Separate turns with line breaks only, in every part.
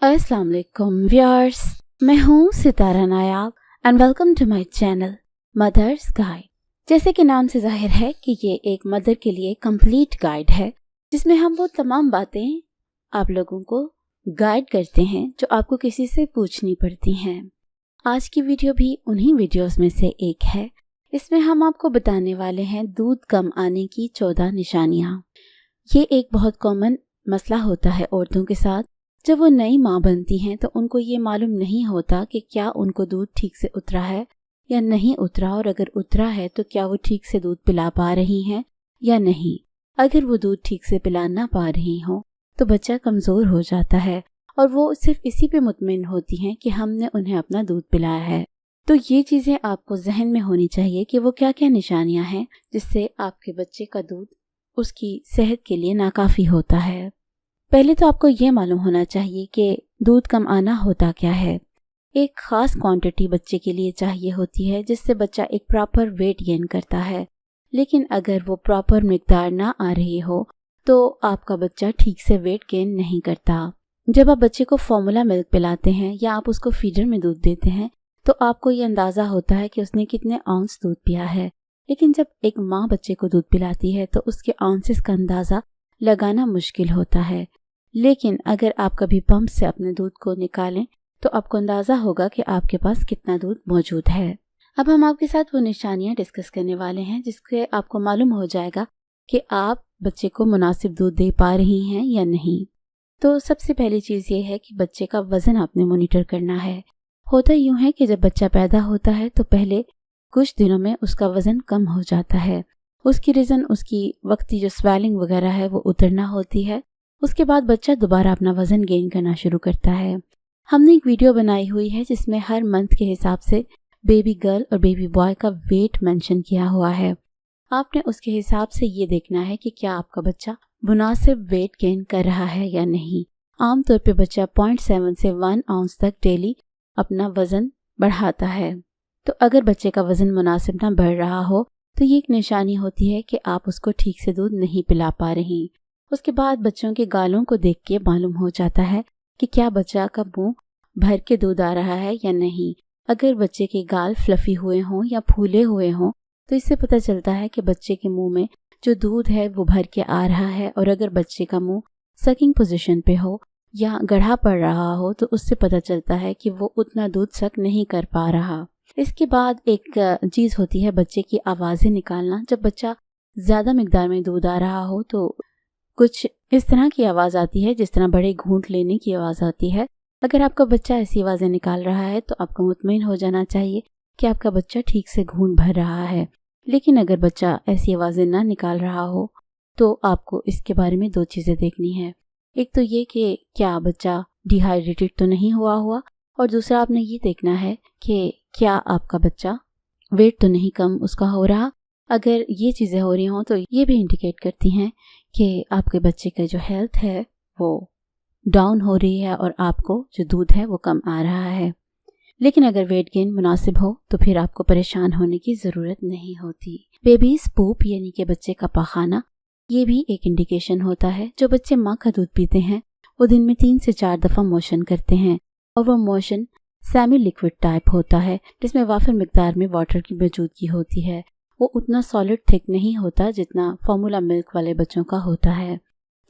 अस्सलाम वालेकुम व्यूअर्स, मैं हूँ सितारानायाब and welcome to my channel mother's guide. जैसे कि नाम से जाहिर है कि ये एक मदर के लिए कंप्लीट गाइड है, जिसमें हम वो तमाम बातें आप लोगों को गाइड करते हैं जो आपको किसी से पूछनी पड़ती हैं। आज की वीडियो भी उन्हीं वीडियोस में से एक है। इसमें हम आपको बताने वाले हैं दूध कम आने की 14 निशानियाँ। ये एक बहुत कॉमन मसला होता है औरतों के साथ। जब वो नई माँ बनती हैं तो उनको ये मालूम नहीं होता कि क्या उनको दूध ठीक से उतरा है या नहीं उतरा, और अगर उतरा है तो क्या वो ठीक से दूध पिला पा रही हैं या नहीं। अगर वो दूध ठीक से पिला ना पा रही हो तो बच्चा कमज़ोर हो जाता है और वो सिर्फ इसी पे मुतमिन होती हैं कि हमने उन्हें अपना दूध पिलाया है। तो ये चीज़ें आपको जहन में होनी चाहिए कि वो क्या क्या निशानियाँ हैं जिससे आपके बच्चे का दूध उसकी सेहत के लिए नाकाफ़ी होता है। पहले तो आपको ये मालूम होना चाहिए कि दूध कम आना होता क्या है। एक ख़ास क्वांटिटी बच्चे के लिए चाहिए होती है जिससे बच्चा एक प्रॉपर वेट गेन करता है, लेकिन अगर वो प्रॉपर मिकदार ना आ रही हो तो आपका बच्चा ठीक से वेट गेन नहीं करता। जब आप बच्चे को फॉर्मूला मिल्क पिलाते हैं या आप उसको फीडर में दूध देते हैं तो आपको ये अंदाज़ा होता है कि उसने कितने आउंस दूध पिया है, लेकिन जब एक माँ बच्चे को दूध पिलाती है तो उसके आउंसेस का अंदाज़ा लगाना मुश्किल होता है। लेकिन अगर आप कभी पंप से अपने दूध को निकालें तो आपको अंदाज़ा होगा कि आपके पास कितना दूध मौजूद है। अब हम आपके साथ वो निशानियाँ डिस्कस करने वाले हैं जिससे आपको मालूम हो जाएगा कि आप बच्चे को मुनासिब दूध दे पा रही हैं या नहीं। तो सबसे पहली चीज़ ये है कि बच्चे का वज़न आपने मॉनिटर करना है। होता यूँ है कि जब बच्चा पैदा होता है तो पहले कुछ दिनों में उसका वज़न कम हो जाता है। उसकी रीज़न उसकी वक्ती जो स्वेलिंग वगैरह है वो उतरना होती है। उसके बाद बच्चा दोबारा अपना वज़न गेन करना शुरू करता है। हमने एक वीडियो बनाई हुई है जिसमें हर मंथ के हिसाब से बेबी गर्ल और बेबी बॉय का वेट मेंशन किया हुआ है। आपने उसके हिसाब से ये देखना है कि क्या आपका बच्चा मुनासिब वेट गेन कर रहा है या नहीं। आमतौर पे बच्चा 0.7 से 1 आउंस तक डेली अपना वज़न बढ़ाता है। तो अगर बच्चे का वज़न मुनासिब ना बढ़ रहा हो तो ये एक निशानी होती है कि आप उसको ठीक से दूध नहीं पिला पा रही। उसके बाद बच्चों के गालों को देख के मालूम हो जाता है कि क्या बच्चा का मुंह भर के दूध आ रहा है या नहीं। अगर बच्चे के गाल फ्लफी हुए हों या फूले हुए हों तो इससे पता चलता है कि बच्चे के मुंह में जो दूध है वो भर के आ रहा है। और अगर बच्चे का मुंह सकिंग पोजीशन पे हो या गढ़ा पड़ रहा हो तो उससे पता चलता है कि वो उतना दूध सक नहीं कर पा रहा। इसके बाद एक चीज़ होती है बच्चे की आवाज़ें निकालना। जब बच्चा ज़्यादा मिकदार में दूध आ रहा हो तो कुछ इस तरह की आवाज़ आती है जिस तरह बड़े घूंट लेने की आवाज़ आती है। अगर आपका बच्चा ऐसी आवाज़ें निकाल रहा है तो आपको मुतमईन हो जाना चाहिए कि आपका बच्चा ठीक से घूंट भर रहा है। लेकिन अगर बच्चा ऐसी आवाज़ें ना निकाल रहा हो तो आपको इसके बारे में 2 चीज़ें देखनी है। एक तो ये कि क्या बच्चा डिहाइड्रेटेड तो नहीं हुआ, और दूसरा आपने ये देखना है कि क्या आपका बच्चा वेट तो नहीं कम उसका हो रहा। अगर ये चीज़ें हो रही हों तो ये भी इंडिकेट करती हैं कि आपके बच्चे का जो हेल्थ है वो डाउन हो रही है और आपको जो दूध है वो कम आ रहा है। लेकिन अगर वेट गेन मुनासिब हो तो फिर आपको परेशान होने की ज़रूरत नहीं होती। बेबीज़ पूप यानी कि बच्चे का पाखाना, ये भी एक इंडिकेशन होता है। जो बच्चे माँ का दूध पीते हैं वो दिन में 3 से 4 दफ़ा मोशन करते हैं और वो मोशन सेमी लिक्विड टाइप होता है जिसमें वाफिर मिकदार में वाटर की मौजूदगी होती है। वो उतना सॉलिड थिक नहीं होता जितना फॉर्मूला मिल्क वाले बच्चों का होता है।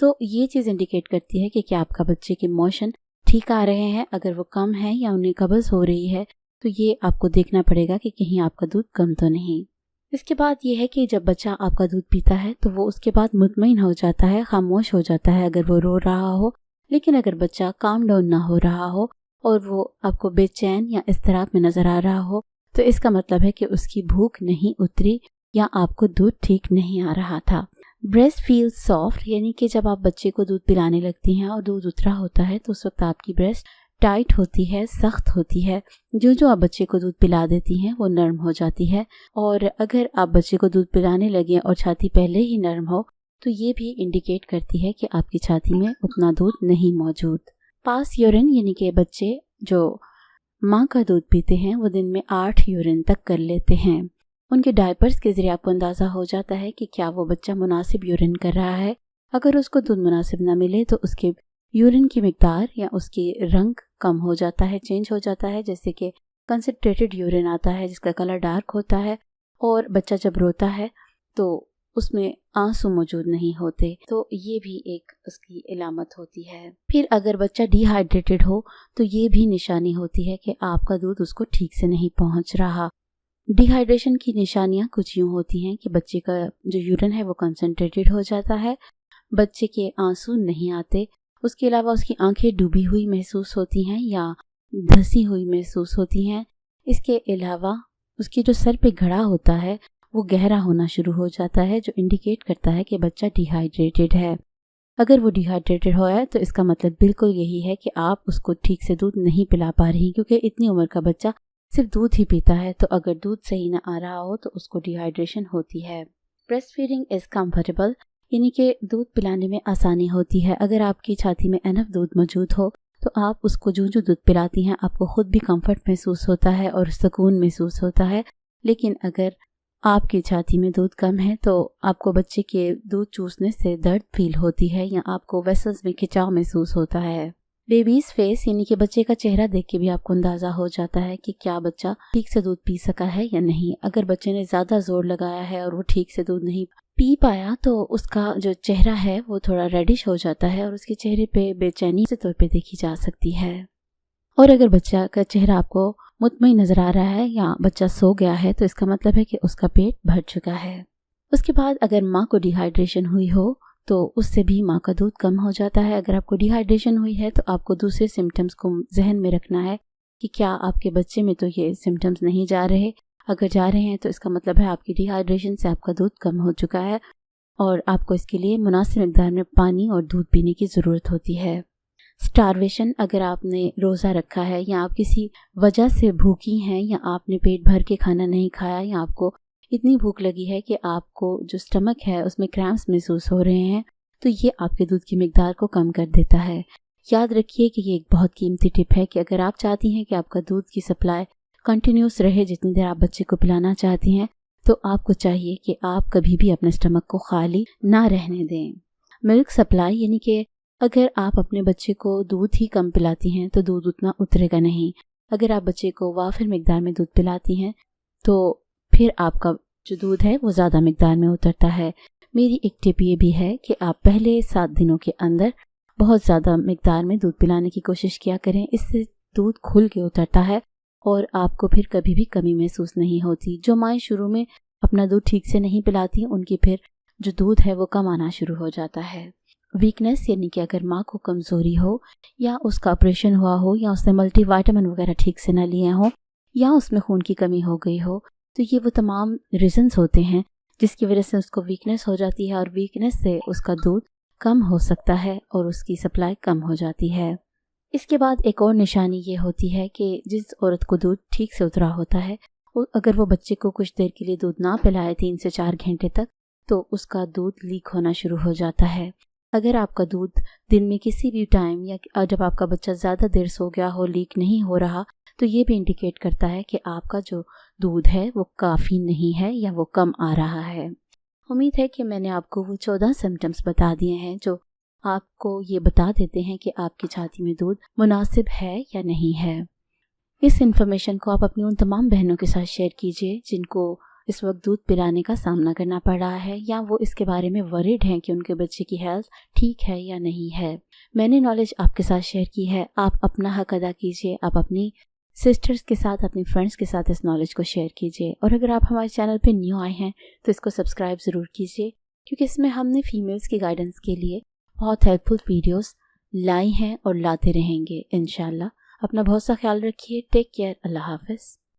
तो ये चीज़ इंडिकेट करती है कि क्या आपका बच्चे के मोशन ठीक आ रहे हैं। अगर वो कम है या उन्हें कब्ज़ हो रही है तो ये आपको देखना पड़ेगा कि कहीं आपका दूध कम तो नहीं। इसके बाद ये है कि जब बच्चा आपका दूध पीता है तो वो उसके बाद मुतमईन हो जाता है, खामोश हो जाता है अगर वो रो रहा हो। लेकिन अगर बच्चा काम डाउन ना हो रहा हो और वो आपको बेचैन या इज़्तिराब में नज़र आ रहा हो तो इसका मतलब है कि उसकी भूख नहीं उतरी या आपको दूध ठीक नहीं आ रहा था। ब्रेस्ट फील सॉफ्ट यानी कि जब आप बच्चे को दूध पिलाने लगती हैं और दूध उतरा होता है तो उस वक्त आपकी ब्रेस्ट टाइट होती है, सख्त होती है। जो आप बच्चे को दूध पिला देती हैं वो नरम हो जाती है। और अगर आप बच्चे को दूध पिलाने लगें और छाती पहले ही नरम हो तो ये भी इंडिकेट करती है कि आपकी छाती में उतना दूध नहीं मौजूद। पास यूरिन यानी कि बच्चे जो माँ का दूध पीते हैं वो दिन में 8 यूरिन तक कर लेते हैं। उनके डायपर्स के ज़रिए आपको अंदाज़ा हो जाता है कि क्या वो बच्चा मुनासिब यूरिन कर रहा है। अगर उसको दूध मुनासिब ना मिले तो उसके यूरिन की मिकदार या उसकी रंग कम हो जाता है, चेंज हो जाता है, जैसे कि कंसनट्रेटेड यूरिन आता है जिसका कलर डार्क होता है, और बच्चा जब रोता है तो उसमें आंसू मौजूद नहीं होते, तो ये भी एक उसकी इलामत होती है। फिर अगर बच्चा डिहाइड्रेटेड हो तो ये भी निशानी होती है कि आपका दूध उसको ठीक से नहीं पहुंच रहा। डिहाइड्रेशन की निशानियां कुछ यूँ होती हैं कि बच्चे का जो यूरिन है वो कंसनट्रेटेड हो जाता है, बच्चे के आंसू नहीं आते, उसके अलावा उसकी आंखें डूबी हुई महसूस होती हैं या धंसी हुई महसूस होती हैं। इसके अलावा उसके जो सर पे घड़ा होता है वो गहरा होना शुरू हो जाता है, जो इंडिकेट करता है कि बच्चा डिहाइड्रेटेड है। अगर वो डिहाइड्रेटेड हो है तो इसका मतलब बिल्कुल यही है कि आप उसको ठीक से दूध नहीं पिला पा रही, क्योंकि इतनी उम्र का बच्चा सिर्फ दूध ही पीता है, तो अगर दूध सही ना आ रहा हो तो उसको डिहाइड्रेशन होती है। ब्रेस्ट फीडिंग इज कंफर्टेबल, यानी कि दूध पिलाने में आसानी होती है। अगर आपकी छाती में एनफ दूध मौजूद हो तो आप उसको जो दूध पिलाती हैं आपको खुद भी कंफर्ट महसूस होता है और सुकून महसूस होता है। लेकिन अगर आपकी छाती में दूध कम है तो आपको बच्चे के दूध चूसने से दर्द फील होती है या आपको वेसल्स में खिंचाव महसूस होता है। बेबीज फेस, यानी कि बच्चे का चेहरा देख के भी आपको अंदाजा हो जाता है कि क्या बच्चा ठीक से दूध पी सका है या नहीं। अगर बच्चे ने ज्यादा जोर लगाया है और वो ठीक से दूध नहीं पी पाया तो उसका जो चेहरा है वो थोड़ा रेडिश हो जाता है और उसके चेहरे पे बेचैनी के तौर पे देखी जा सकती है। और अगर बच्चा का चेहरा आपको मुतमईन नजर आ रहा है या बच्चा सो गया है तो इसका मतलब है कि उसका पेट भर चुका है। उसके बाद अगर माँ को डिहाइड्रेशन हुई हो तो उससे भी माँ का दूध कम हो जाता है। अगर आपको डिहाइड्रेशन हुई है तो आपको दूसरे सिम्टम्स को जहन में रखना है कि क्या आपके बच्चे में तो ये सिम्टम्स नहीं जा रहे। अगर जा रहे हैं तो इसका मतलब है आपकी डिहाइड्रेशन से आपका दूध कम हो चुका है और आपको इसके लिए मुनासिब मिकदार में पानी और दूध पीने की ज़रूरत होती है। स्टारवेशन, अगर आपने रोज़ा रखा है या आप किसी वजह से भूखी हैं या आपने पेट भर के खाना नहीं खाया या आपको इतनी भूख लगी है कि आपको जो स्टमक है उसमें क्रैम्प्स महसूस हो रहे हैं, तो ये आपके दूध की मिकदार को कम कर देता है। याद रखिए कि ये एक बहुत कीमती टिप है कि अगर आप चाहती हैं कि आपका दूध की सप्लाई कंटिन्यूस रहे जितनी देर आप बच्चे को पिलाना चाहती हैं, तो आपको चाहिए कि आप कभी भी अपने स्टमक को खाली ना रहने दें। मिल्क सप्लाई, यानी कि अगर आप अपने बच्चे को दूध ही कम पिलाती हैं तो दूध उतना उतरेगा नहीं। अगर आप बच्चे को वाफिर मिकदार में दूध पिलाती हैं तो फिर आपका जो दूध है वो ज़्यादा मिकदार में उतरता है। मेरी एक टिप ये भी है कि आप पहले 7 दिनों के अंदर बहुत ज़्यादा मिकदार में दूध पिलाने की कोशिश किया करें, इससे दूध खुल के उतरता है और आपको फिर कभी भी कमी महसूस नहीं होती। जो माएँ शुरू में अपना दूध ठीक से नहीं पिलाती उनकी फिर जो दूध है वो कम आना शुरू हो जाता है। वीकनेस, यानी कि अगर माँ को कमज़ोरी हो या उसका ऑपरेशन हुआ हो या उसने मल्टीविटामिन वगैरह ठीक से न लिए हों या उसमें खून की कमी हो गई हो, तो ये वो तमाम रीज़न्स होते हैं जिसकी वजह से उसको वीकनेस हो जाती है और वीकनेस से उसका दूध कम हो सकता है और उसकी सप्लाई कम हो जाती है। इसके बाद एक और निशानी ये होती है कि जिस औरत को दूध ठीक से उतरा होता है अगर वो बच्चे को कुछ देर के लिए दूध ना पिलाए 3 से 4 घंटे तक, तो उसका दूध लीक होना शुरू हो जाता है। अगर आपका दूध दिन में किसी भी टाइम या जब आपका बच्चा ज़्यादा देर सो गया हो लीक नहीं हो रहा, तो ये भी इंडिकेट करता है कि आपका जो दूध है वो काफ़ी नहीं है या वो कम आ रहा है। उम्मीद है कि मैंने आपको वो 14 सिम्टम्स बता दिए हैं जो आपको ये बता देते हैं कि आपकी छाती में दूध मुनासिब है या नहीं है। इस इन्फॉर्मेशन को आप अपनी उन तमाम बहनों के साथ शेयर कीजिए जिनको इस वक्त दूध पिलाने का सामना करना पड़ रहा है या वो इसके बारे में वरीड हैं कि उनके बच्चे की हेल्थ ठीक है या नहीं है। मैंने नॉलेज आपके साथ शेयर की है, आप अपना हक अदा कीजिए, आप अपनी सिस्टर्स के साथ, अपनी फ्रेंड्स के साथ इस नॉलेज को शेयर कीजिए। और अगर आप हमारे चैनल पे न्यू आए हैं तो इसको सब्सक्राइब ज़रूर कीजिए, क्योंकि इसमें हमने फीमेल्स की गाइडेंस के लिए बहुत हेल्पफुल वीडियोस लाई हैं और लाते रहेंगे इंशाल्लाह। अपना बहुत सा ख्याल रखिए। Take care. अल्लाह हाफ़िज़।